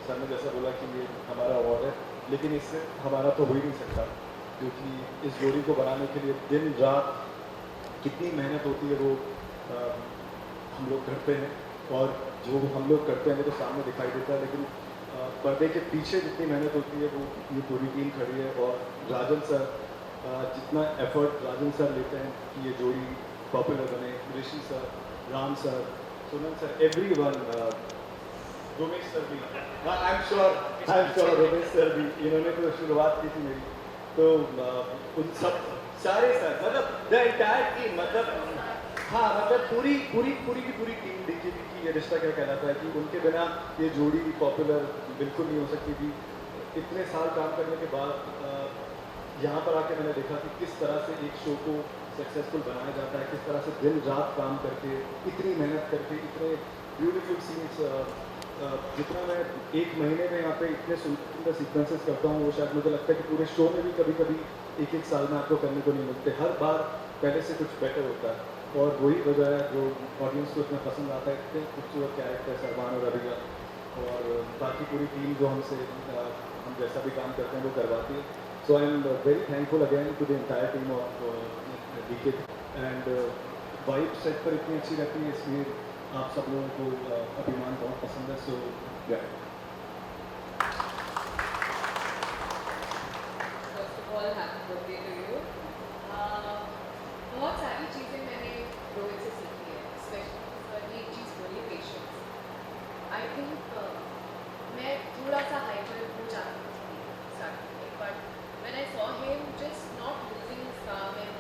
Sir ने जैसा बोला कि ये हमारा अवार्ड है, लेकिन इससे हमारा तो हो ही नहीं सकता, क्योंकि इस जोड़ी को बनाने के लिए दिन रात कितनी मेहनत होती है वो हम लोग करते हैं, और जो हम लोग करते हैं वो तो सामने दिखाई देता है, लेकिन पर्दे के पीछे जितनी मेहनत होती है वो ये पूरी टीम खड़ी है। और राजन सर, जितना एफर्ट राजन सर लेते हैं कि ये जोड़ी पॉपुलर बने, ऋषि सर, राम सर, सुनन सर, एवरीवन, रोमेश सर भी, I am sure Romesh sir भी, इन्होंने तो शुरुआत की थी मेरी, तो उन सब सारे सर, मतलब द एंटायर टीम, मतलब हाँ, मतलब पूरी पूरी पूरी की पूरी टीम डीकेपी की ये रिश्ता क्या कहलाता है कि उनके बिना ये जोड़ी पॉपुलर बिल्कुल नहीं हो सकती थी। इतने साल काम करने के बाद यहाँ पर आके मैंने देखा कि किस तरह से एक शो को सक्सेसफुल बनाया जाता है, किस तरह से दिन रात काम करके, इतनी मेहनत करके, इतने ब्यूटीफुल सीन्स, जितना मैं एक महीने में यहाँ पे इतने सुंदर सीक्वेंसेस करता हूँ, वो शायद मुझे लगता है कि पूरे शो में भी कभी कभी एक एक साल में आपको करने को नहीं मिलते। हर बार पहले से कुछ बेटर होता है, और वही वजह है जो ऑडियंस को इतना पसंद आता है। इतने खूबसूरत कैरेक्टर सरबान और अभिया और बाकी पूरी टीम जो हमसे हम जैसा भी काम करते हैं वो करवाती है। So I am very thankful again to the entire team of DK, and vibe set पर इतनी अच्छी रहती है, इसलिए आप सब लोगों को अभिमान बहुत पसंद है। सो या first of all happy birthday to you. बहुत सारी चीज़ें मैंने रोहित से सीखी है, स्पेशली एक चीज़ बोली, पेशेंस। आई थिंक मैं थोड़ा सा हाइपर हो जाती थी स्टार्टिंग में, but when I saw him just not losing his calm in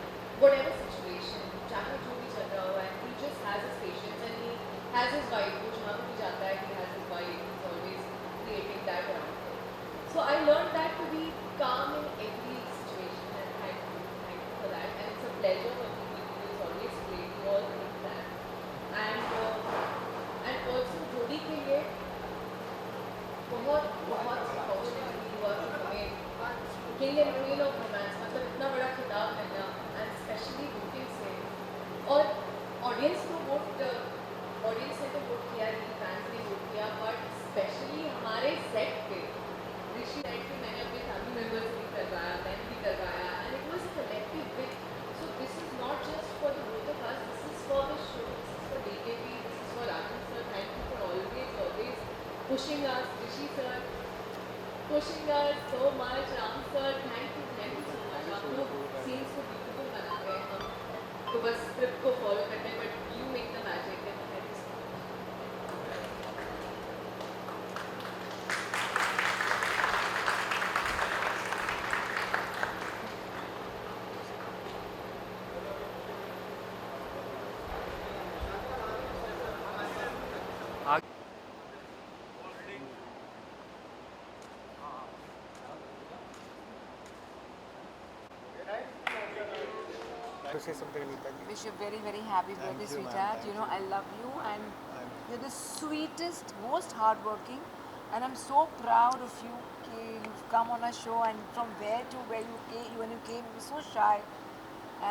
whatever situation, चाहे जो भी चल रहा हो, and he just has his patience and he has his vibe. वो जहाँ भी जाता है, he has his vibe, he is always creating that around him. So I learned that to be calm in every situation, and thank you for that. And it's a pleasure working with you. It's always great. You all think that. And also जोड़ी के लिए बहुत बहुत fortunately हुआ कि हमें king and queen of romance, मतलब इतना बड़ा खिताब मिलना, एंड स्पेशली बुकिंग से, और ऑडियंस को ऑडियंस ने तो वोट किया ही, फैंस ने वोट किया, बट स्पेशली हमारे सेट पे ऋषि सेट पे मैंने अपने फैमिली मेम्बर्स भी करवाया, मैंने भी करवाया, and it was a collective win. So this is not just for the both of us, this is for the show, this is for DKP, this is for Rajan sir. Thank you for always pushing us, Rishi sir pushing us so much, Ram sir, thank you so much. आप लोग scenes को beautiful बनाते हैं, हम तो बस script को follow करते हैं, but you make the magic, and thank you so much. To say something, Anita ji. Wish you a very, very happy birthday, you, ma'am. sweetheart. Thank You know, I love you, and I'm- you're the sweetest, most hardworking, and I'm so proud of you. Okay, you've come on a show, and from where to where you came, when you came, you were so shy,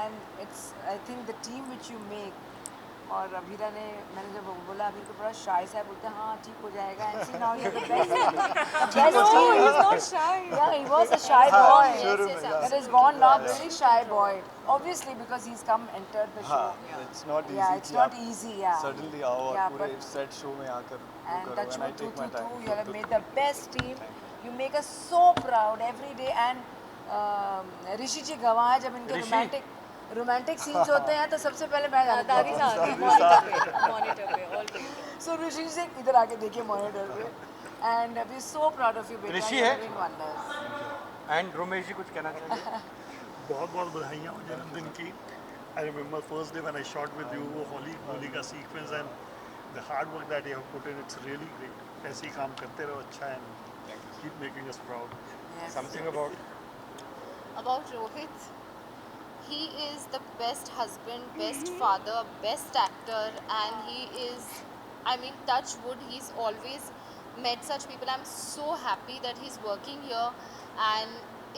and it's, I think, the team which you make. और अभीरा ने, मैंने जब बोला अभी तो बड़ा शाय सा है, बोलते हैं हाँ ठीक हो जाएगा, and see now you're the best team. he's not shy. Yeah, he was a shy हाँ, boy. शुरू में, yeah. That is gone now, very shy boy. Obviously, because he's come entered the show. हाँ, it's not easy. Yeah, it's कि not आप easy. Yeah. Suddenly आओ और Yeah, पूरे but- set show में आकर वो And करो, touch and I wood, take my time. you have made the best team. You make us so proud every day. And Rishi ji गवाह है जब इनके Rishi? romantic रोमांटिक सीन्स होते हैं तो सबसे पहले मैं जाती दादी हूँ। साहब मॉनिटर पे ऑलवेज So ऋषि से इधर आके देखिए मॉनिटर पे and we are so proud of you बेटा, ऋषि you are है? doing wonders. एंड रोमेश जी कुछ कहना चाहेंगे? बहुत बहुत बधाइयाँ हो जन्मदिन की. I remember first day when I shot with you वो होली का sequence and the hard work that you have put in, it's really great. ऐसे ही काम करते रहो अच्छा and keep making us proud. Yes. Something about About Rohit, he is the best husband, best father, best actor, and he is, I mean, touch wood, he's always met such people. I'm so happy that he's working here, and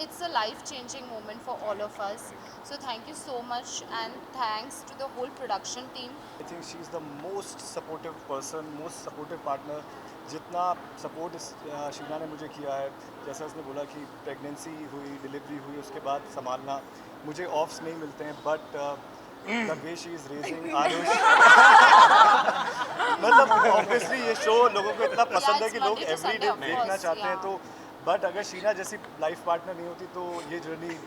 it's a life-changing moment for all of us. So thank you so much, and thanks to the whole production team. I think she is the most supportive person, most supportive partner. जितना support Sheena ने मुझे किया है, जैसा उसने बोला कि pregnancy हुई, डिलीवरी हुई, उसके बाद संभालना, मुझे ऑफ्स नहीं मिलते हैं, but the way she is raising Aarush, मतलब ऑब्वियसली ये शो लोगों को इतना पसंद है कि लोग Monday to every Sunday, day of देखना course, चाहते हैं. yeah. तो बट अगर शीना जैसी लाइफ पार्टनर नहीं होती तो ये जर्नी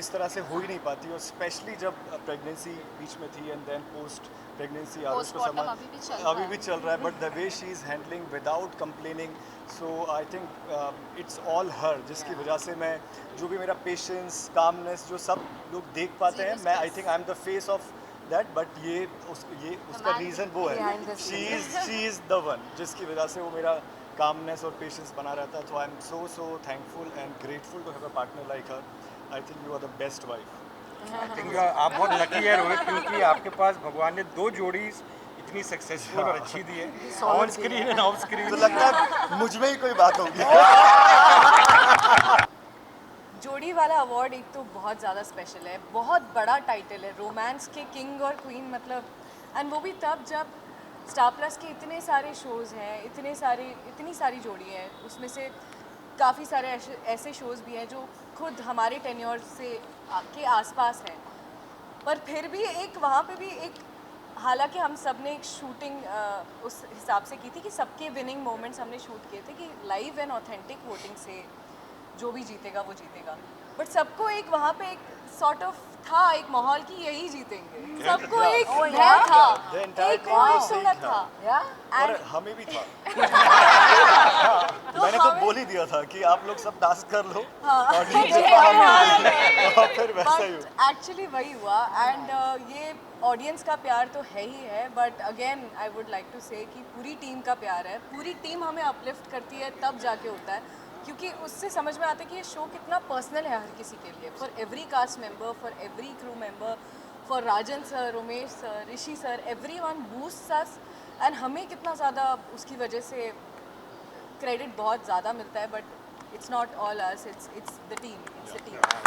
इस तरह से हो ही नहीं पाती. और स्पेशली जब प्रेगनेंसी बीच में थी and then post pregnancy Aarush को Postpartum समझ अभी भी चल रहा है. But the way she is handling without complaining, so I think it's all her, जिसकी वजह से मैं जो भी मेरा पेशेंस, कामनेस जो सब लोग देख पाते हैं, Zero मैं आई stress. Think I am the face of that. But ये उसका man रीज़न वो behind है, the she is the one जिसकी वजह से वो मेरा कामनेस और पेशेंस बना रहता है. तो I am so thankful and grateful to have a partner like her. I think you are the best wife. I think आप बहुत लकी है रोहित, क्योंकि आपके पास भगवान ने 2 जोड़ी इतनी सक्सेसफुल और अच्छी दी है, on screen end of screen. तो लगता है मुझ में ही कोई बात होगी. जोड़ी वाला अवार्ड एक तो बहुत ज़्यादा स्पेशल है, बहुत बड़ा टाइटल है, रोमांस के किंग और क्वीन, मतलब. एंड वो भी तब जब स्टार प्लस के इतने सारे शोज़ हैं, इतनी सारी जोड़ी हैं, उसमें से काफ़ी सारे ऐसे शोज़ भी हैं जो खुद हमारे टेन्योर से के आसपास हैं, पर फिर भी एक वहाँ पे भी एक, हालांकि हम सब ने एक शूटिंग उस हिसाब से की थी कि सबके विनिंग मोमेंट्स हमने शूट किए थे कि लाइव एंड ऑथेंटिक वोटिंग से जो भी जीतेगा वो जीतेगा, बट सबको एक वहाँ पे एक सॉर्ट ऑफ था एक माहौल की यही जीतेंगे, सबको एक Oh, भय yeah? था, The entire एक team वो was थोड़ा saying था. Yeah? और And हमें भी था. मैंने तो हमें- बोल ही दिया था कि आप लोग सब टास्क कर लो हाँ. और DJ को हम लोग देखेंगे. और फिर वैसा ही हुआ. बट एक्चुअली वही हुआ. एंड ये ऑडियंस का प्यार तो है ही है, but again I would like to say कि पूरी टीम का प्यार है, पूरी टीम हमें अपलिफ्ट करती है, तब जाके होता है, क्योंकि उससे समझ में आता है कि ये शो कितना पर्सनल है हर किसी के लिए, for every cast member, for every crew member, for Rajan sir, Romesh sir, Rishi sir, everyone boosts us, and हमें कितना ज़्यादा उसकी वजह से क्रेडिट बहुत ज़्यादा मिलता है, but it's not all us, it's the team, it's the team.